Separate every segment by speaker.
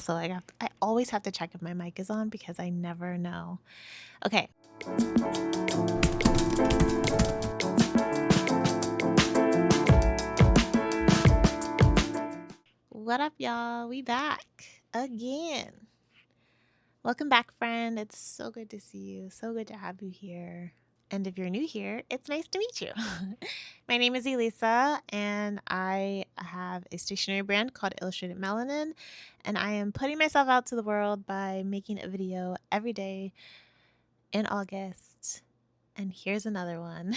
Speaker 1: So I always have to check if my mic is on because I never know. Okay. What up, y'all? We back again. Welcome back, friend. It's so good to see you. So good to have you here. And if you're new here, it's nice to meet you. My name is Elisa, and I have a stationery brand called Illustrated Melanin, and I am putting myself out to the world by making a video every day in August. And here's another one.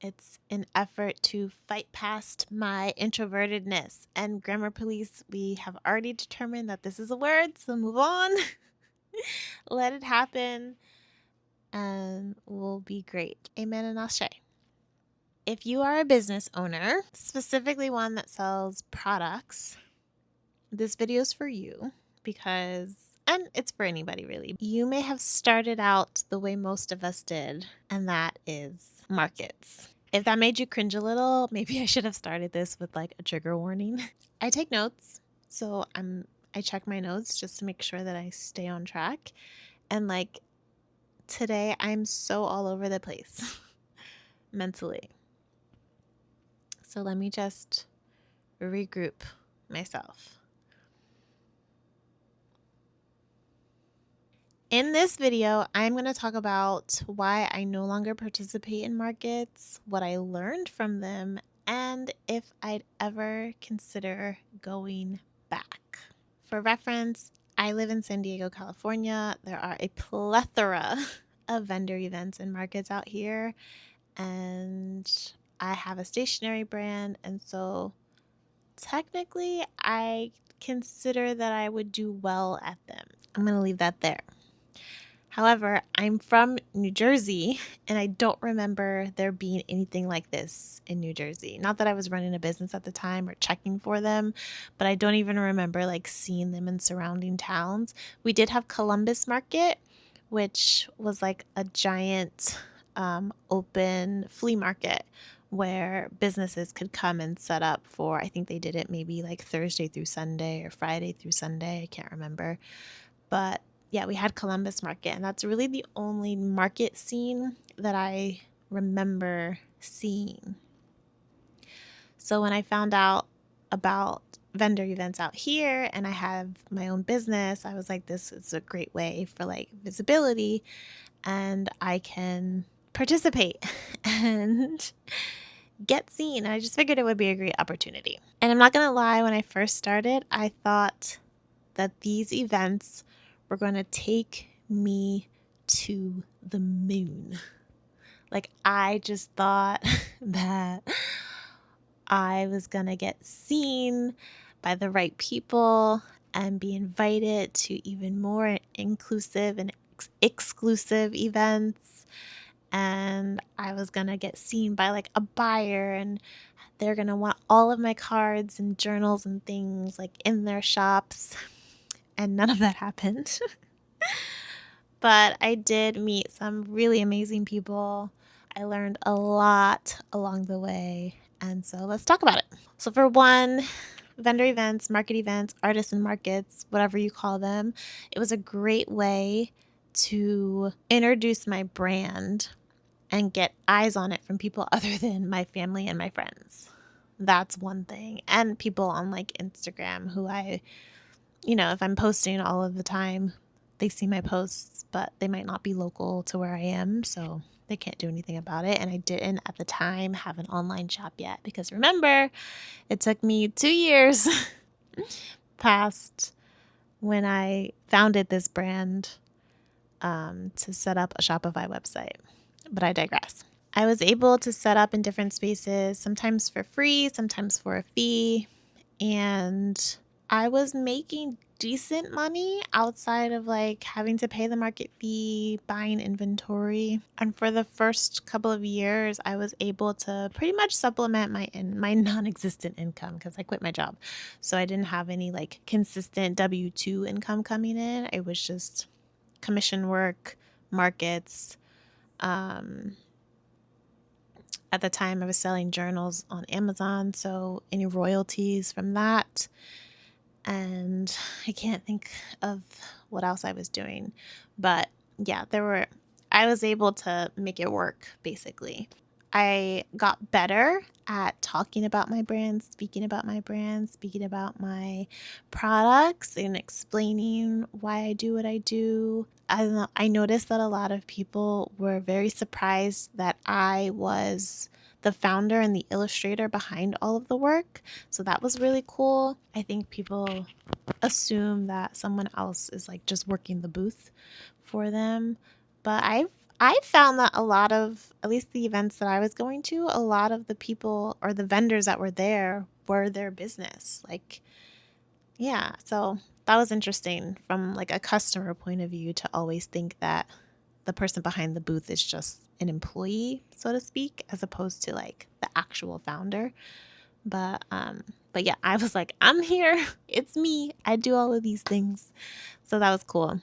Speaker 1: It's an effort to fight past my introvertedness. And grammar police, we have already determined that this is a word, so move on. Let it happen, and we'll be great. Amen and Ashe. If you are a business owner, specifically one that sells products, this video is for you because, and it's for anybody really. You may have started out the way most of us did, and that is markets. If that made you cringe a little, maybe I should have started this with like a trigger warning. I take notes, so I check my notes just to make sure that I stay on track. And like today, I'm so all over the place mentally. So let me just regroup myself. In this video, I'm going to talk about why I no longer participate in markets, what I learned from them, and if I'd ever consider going back. For reference, I live in San Diego, California. There are a plethora of vendor events and markets out here, and I have a stationery brand, and so technically I consider that I would do well at them. I'm going to leave that there. However, I'm from New Jersey, and I don't remember there being anything like this in New Jersey. Not that I was running a business at the time or checking for them, but I don't even remember like seeing them in surrounding towns. We did have Columbus Market, which was like a giant open flea market where businesses could come and set up for, I think they did it maybe like Thursday through Sunday or Friday through Sunday. I can't remember. But yeah, we had Columbus Market, and that's really the only market scene that I remember seeing. So when I found out about vendor events out here and I have my own business, I was like, this is a great way for like visibility, and I can participate and get seen. I just figured it would be a great opportunity. And I'm not going to lie, when I first started, I thought that these events were going to take me to the moon. Like, I just thought that I was going to get seen by the right people and be invited to even more inclusive and exclusive events. And I was going to get seen by like a buyer, and they're going to want all of my cards and journals and things like in their shops. And none of that happened. But I did meet some really amazing people. I learned a lot along the way. And so let's talk about it. So for one, vendor events, market events, artisan markets, whatever you call them, it was a great way to introduce my brand and get eyes on it from people other than my family and my friends. That's one thing. And people on like Instagram who if I'm posting all of the time, they see my posts, but they might not be local to where I am, so they can't do anything about it. And I didn't at the time have an online shop yet because remember, it took me 2 years past when I founded this brand to set up a Shopify website. But I digress. I was able to set up in different spaces, sometimes for free, sometimes for a fee, and I was making decent money outside of like having to pay the market fee, buying inventory. And for the first couple of years, I was able to pretty much supplement my non-existent income because I quit my job. So I didn't have any like consistent W-2 income coming in. It was just commission work, markets. At the time, I was selling journals on Amazon, so any royalties from that. and I can't think of what else I was doing. But yeah, I was able to make it work, basically. I got better at talking about my brand, speaking about my brand, speaking about my products, and explaining why I do what I do. I noticed that a lot of people were very surprised that I was the founder and the illustrator behind all of the work. So that was really cool. I think people assume that someone else is like just working the booth for them. But I found that a lot of, at least the events that I was going to, a lot of the people or the vendors that were there were their business. Like, yeah, so that was interesting from like a customer point of view to always think that the person behind the booth is just an employee, so to speak, as opposed to like the actual founder. But yeah, I was like, I'm here. It's me. I do all of these things. So that was cool.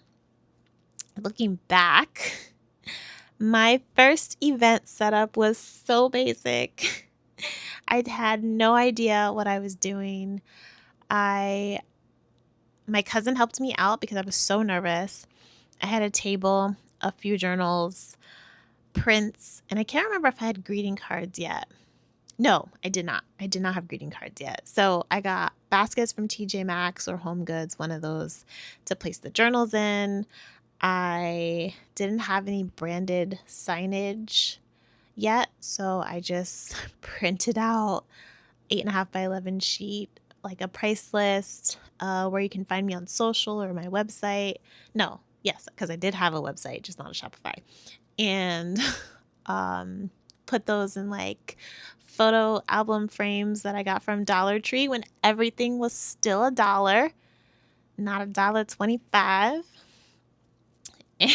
Speaker 1: Looking back, my first event setup was so basic. I had no idea what I was doing. My cousin helped me out because I was so nervous. I had a table, a few journals, prints, and I can't remember if I had greeting cards yet. No, I did not. I did not have greeting cards yet. So I got baskets from TJ Maxx or Home Goods, one of those, to place the journals in. I didn't have any branded signage yet, so I just printed out 8.5 by 11 sheet, like a price list, where you can find me on social or my website. No, yes, because I did have a website, just not a Shopify. And put those in like photo album frames that I got from Dollar Tree when everything was still $1, not $1.25. And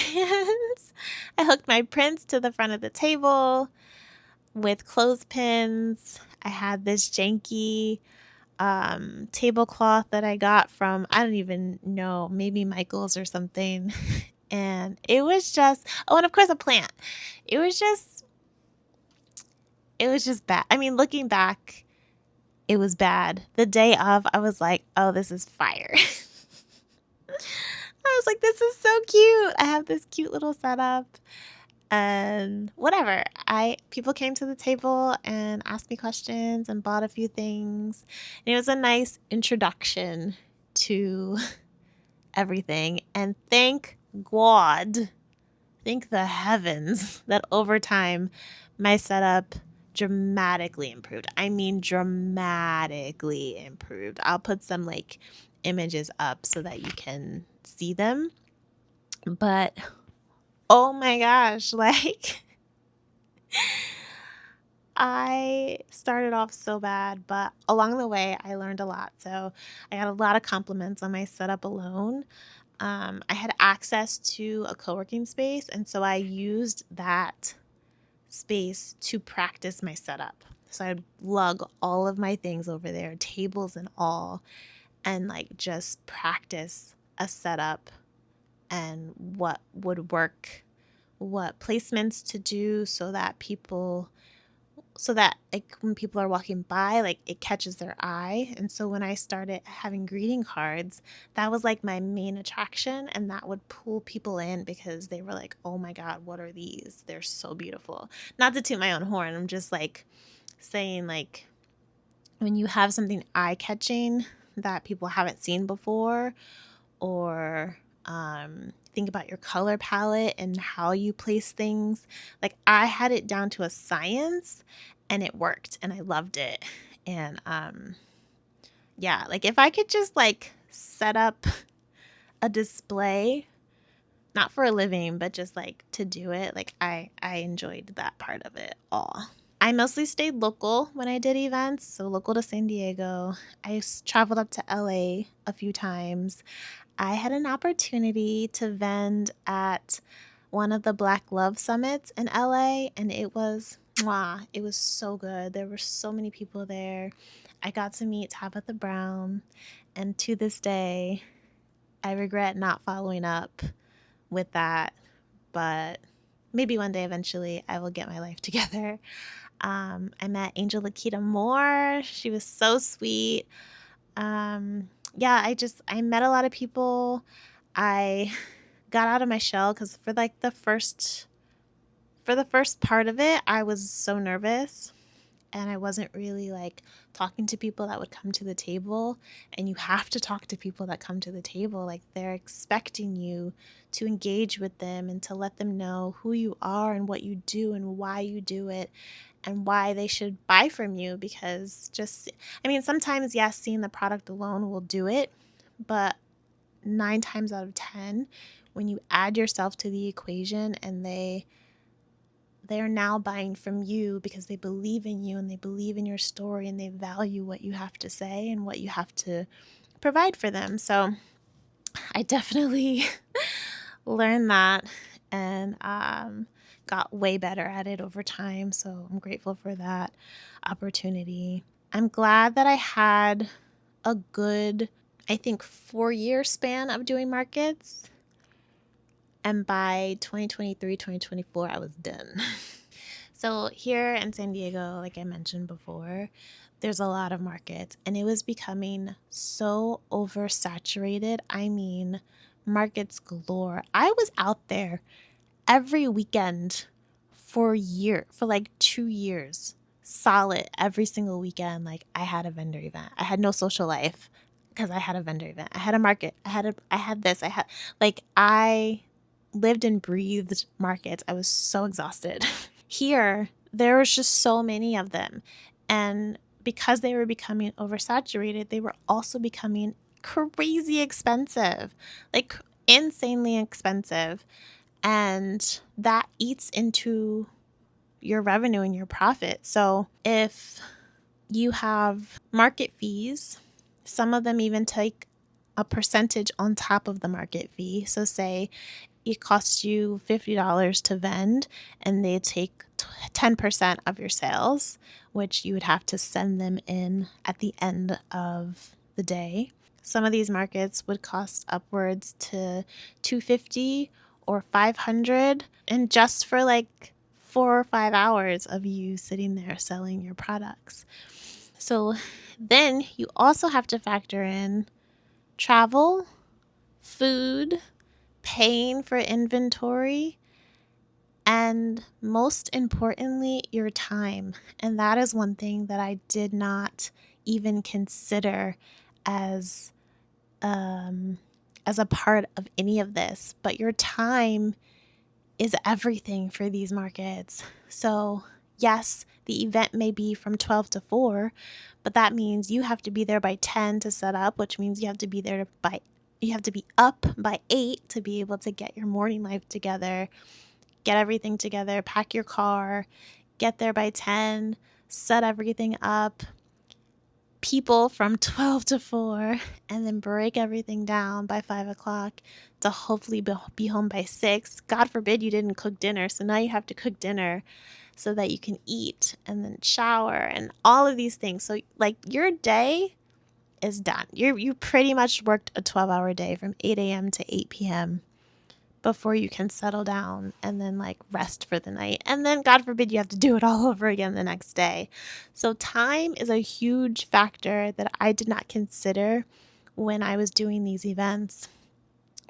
Speaker 1: I hooked my prints to the front of the table with clothespins. I had this janky tablecloth that I got from, I don't even know, maybe Michael's or something. And it was just, oh, and of course a plant. It was just bad. I mean, looking back, it was bad. The day of, I was like, oh, this is fire. I was like, this is so cute. I have this cute little setup. And whatever. People came to the table and asked me questions and bought a few things. And it was a nice introduction to everything. And thank God, thank the heavens that over time my setup dramatically improved. I mean, dramatically improved. I'll put some like images up so that you can see them. But oh my gosh, like I started off so bad, but along the way I learned a lot. So I got a lot of compliments on my setup alone. I had access to a co-working space, and so I used that space to practice my setup. So I'd lug all of my things over there, tables and all, and like just practice a setup and what would work, what placements to do so that like when people are walking by, like it catches their eye. And so when I started having greeting cards, that was like my main attraction, and that would pull people in because they were like, oh my God, what are these? They're so beautiful. Not to toot my own horn, I'm just like saying, like, when you have something eye-catching that people haven't seen before, or think about your color palette and how you place things. Like I had it down to a science, and it worked, and I loved it. And yeah, like if I could just like set up a display, not for a living, but just like to do it, like I enjoyed that part of it all. I mostly stayed local when I did events, so local to San Diego. I traveled up to LA a few times. I had an opportunity to vend at one of the Black Love Summits in LA, and it was, mwah, it was so good. There were so many people there. I got to meet Tabitha Brown, and to this day, I regret not following up with that, but maybe one day eventually I will get my life together. I met Angel Lakita Moore. She was so sweet. yeah, I met a lot of people. I got out of my shell because for the first part of it, I was so nervous and I wasn't really like talking to people that would come to the table. And you have to talk to people that come to the table. Like they're expecting you to engage with them and to let them know who you are and what you do and why you do it and why they should buy from you. Because I mean, sometimes, yes, seeing the product alone will do it, but 9 times out of 10, when you add yourself to the equation and they're now buying from you because they believe in you and they believe in your story and they value what you have to say and what you have to provide for them. So I definitely learned that and got way better at it over time. So I'm grateful for that opportunity. I'm glad that I had a good, I think, 4-year span of doing markets. And by 2023, 2024, I was done. So here in San Diego, like I mentioned before, there's a lot of markets and it was becoming so oversaturated. I mean, markets galore. I was out there every weekend for like 2 years, solid every single weekend. Like I had a vendor event. I had no social life because I had a vendor event. I had a market. I had this. I lived and breathed markets. I was so exhausted. Here, there was just so many of them. And because they were becoming oversaturated, they were also becoming crazy expensive, like insanely expensive. And that eats into your revenue and your profit. So if you have market fees, some of them even take a percentage on top of the market fee. So say it costs you $50 to vend and they take 10% of your sales, which you would have to send them in at the end of the day. Some of these markets would cost upwards to $250 or $500, and just for like 4 or 5 hours of you sitting there selling your products. So then you also have to factor in travel, food, paying for inventory, and most importantly, your time. And that is one thing that I did not even consider as as a part of any of this. But your time is everything for these markets. So yes, the event may be from 12 to 4, but that means you have to be there by 10 to set up, which means you have to be up by 8 to be able to get your morning life together, get everything together, pack your car, get there by 10, set everything up, people from 12 to 4, and then break everything down by 5 o'clock to hopefully be home by 6. God forbid you didn't cook dinner, so now you have to cook dinner so that you can eat and then shower and all of these things. So like your day is done. You pretty much worked a 12-hour day from 8 a.m. to 8 p.m. before you can settle down and then like rest for the night. And then God forbid you have to do it all over again the next day. So time is a huge factor that I did not consider when I was doing these events,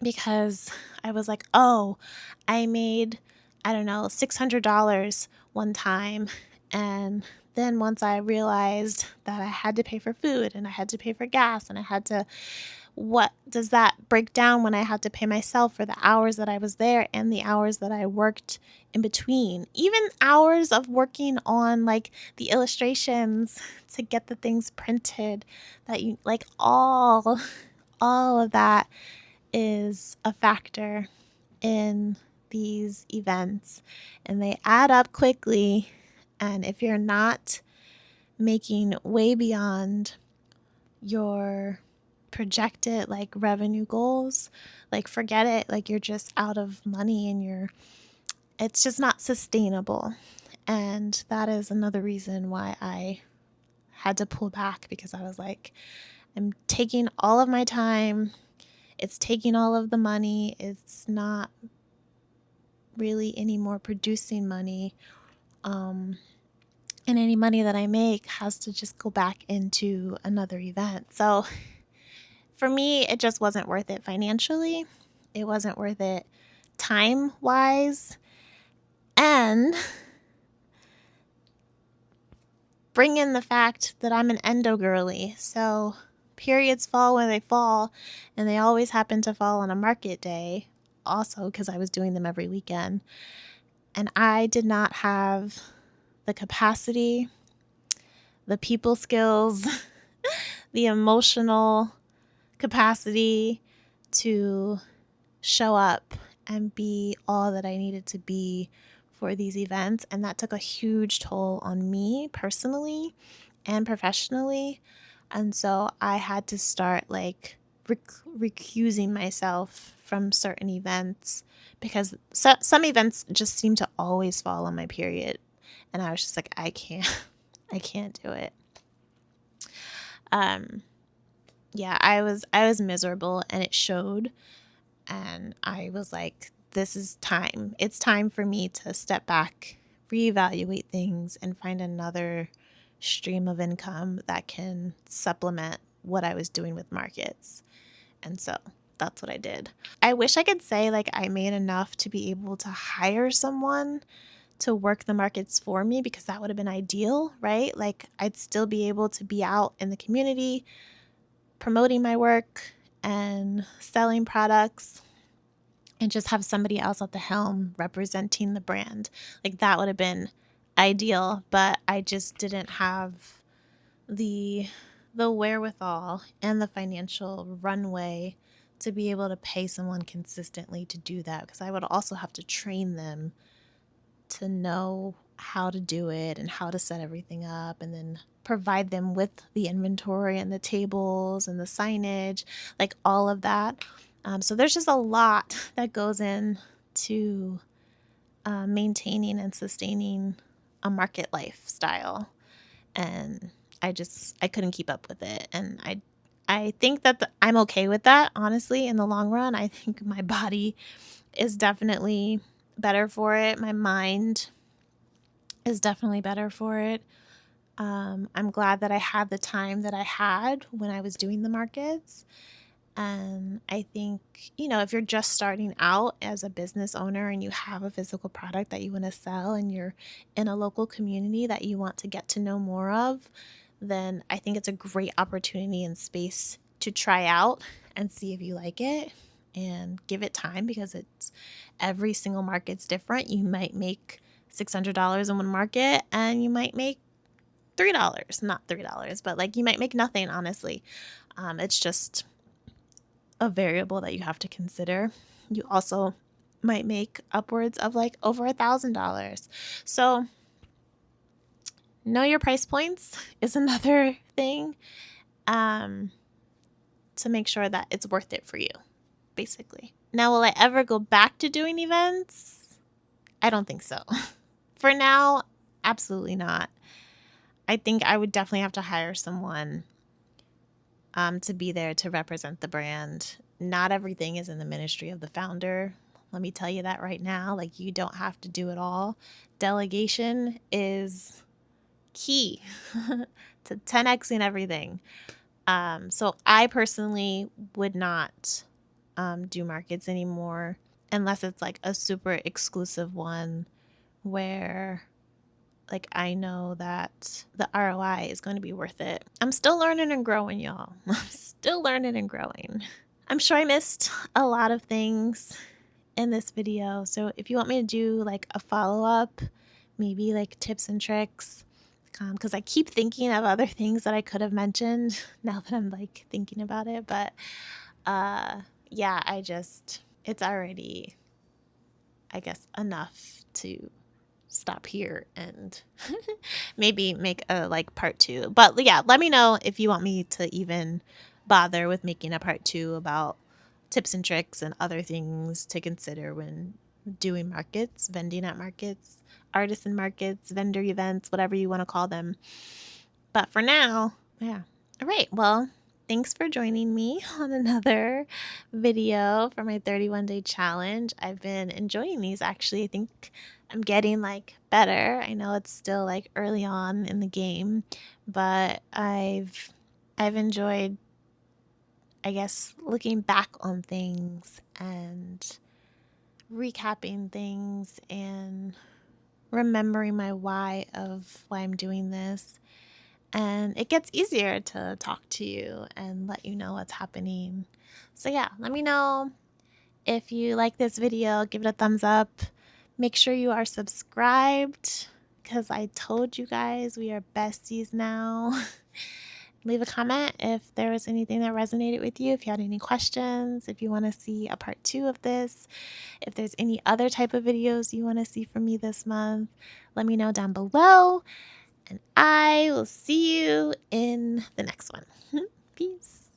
Speaker 1: because I was like, oh, I made, I don't know, $600 one time. And then once I realized that I had to pay for food and I had to pay for gas and what does that break down when I had to pay myself for the hours that I was there and the hours that I worked in between? Even hours of working on like the illustrations to get the things printed, that you like, all of that is a factor in these events, and they add up quickly. And if you're not making way beyond your projected like revenue goals, like forget it, like you're just out of money and it's just not sustainable. And that is another reason why I had to pull back, because I was like, I'm taking all of my time, it's taking all of the money, it's not really anymore producing money. And any money that I make has to just go back into another event. So for me, it just wasn't worth it financially. It wasn't worth it time-wise. And bring in the fact that I'm an endo girly. So periods fall when they fall, and they always happen to fall on a market day, also because I was doing them every weekend. And I did not have the capacity, the people skills, the emotional capacity to show up and be all that I needed to be for these events. And that took a huge toll on me personally and professionally. And so I had to start like recusing myself from certain events because some events just seem to always fall on my period. And I was just like, I can't do it. Yeah, I was miserable, and it showed. And I was like, this is time. It's time for me to step back, reevaluate things, and find another stream of income that can supplement what I was doing with markets. And so that's what I did. I wish I could say like I made enough to be able to hire someone to work the markets for me, because that would have been ideal, right? Like I'd still be able to be out in the community promoting my work and selling products, and just have somebody else at the helm representing the brand. Like that would have been ideal, but I just didn't have the wherewithal and the financial runway to be able to pay someone consistently to do that, because I would also have to train them to know how to do it and how to set everything up, and then provide them with the inventory and the tables and the signage, like all of that. So there's just a lot that goes into maintaining and sustaining a market lifestyle, and I couldn't keep up with it, and I think that I'm okay with that, honestly. In the long run, I think my body is definitely better for it. My mind is definitely better for it. I'm glad that I had the time that I had when I was doing the markets. And I think, if you're just starting out as a business owner and you have a physical product that you want to sell, and you're in a local community that you want to get to know more of, then I think it's a great opportunity and space to try out and see if you like it, and give it time, because every single market's different. You might make $600 in one market, and you might make $3, not $3, but like you might make nothing, honestly. It's just a variable that you have to consider. You also might make upwards of like over $1,000. So know your price points is another thing, to make sure that it's worth it for you, basically. Now, will I ever go back to doing events? I don't think so. For now, absolutely not. I think I would definitely have to hire someone to be there to represent the brand. Not everything is in the ministry of the founder. Let me tell you that right now. Like, you don't have to do it all. Delegation is key to 10xing everything. So I personally would not do markets anymore, unless it's like a super exclusive one where like I know that the ROI is going to be worth it. I'm still learning and growing, y'all. I'm still learning and growing. I'm sure I missed a lot of things in this video. So if you want me to do like a follow-up, maybe like tips and tricks, because I keep thinking of other things that I could have mentioned now that I'm like thinking about it. But yeah, it's already, I guess, enough to stop here and maybe make a like part 2. But yeah, let me know if you want me to even bother with making a part 2 about tips and tricks and other things to consider when doing markets, vending at markets, artisan markets, vendor events, whatever you want to call them. But for now, yeah. All right. Well, thanks for joining me on another video for my 31-day challenge. I've been enjoying these, actually. I think I'm getting like better. I know it's still like early on in the game, but I've enjoyed I guess, looking back on things and recapping things and remembering my why of why I'm doing this. And it gets easier to talk to you and let you know what's happening. So yeah, let me know if you like this video. Give it a thumbs up. Make sure you are subscribed because I told you guys we are besties now. Leave a comment if there was anything that resonated with you, if you had any questions, if you want to see a part 2 of this, if there's any other type of videos you want to see from me this month, let me know down below, and I will see you in the next one. Peace.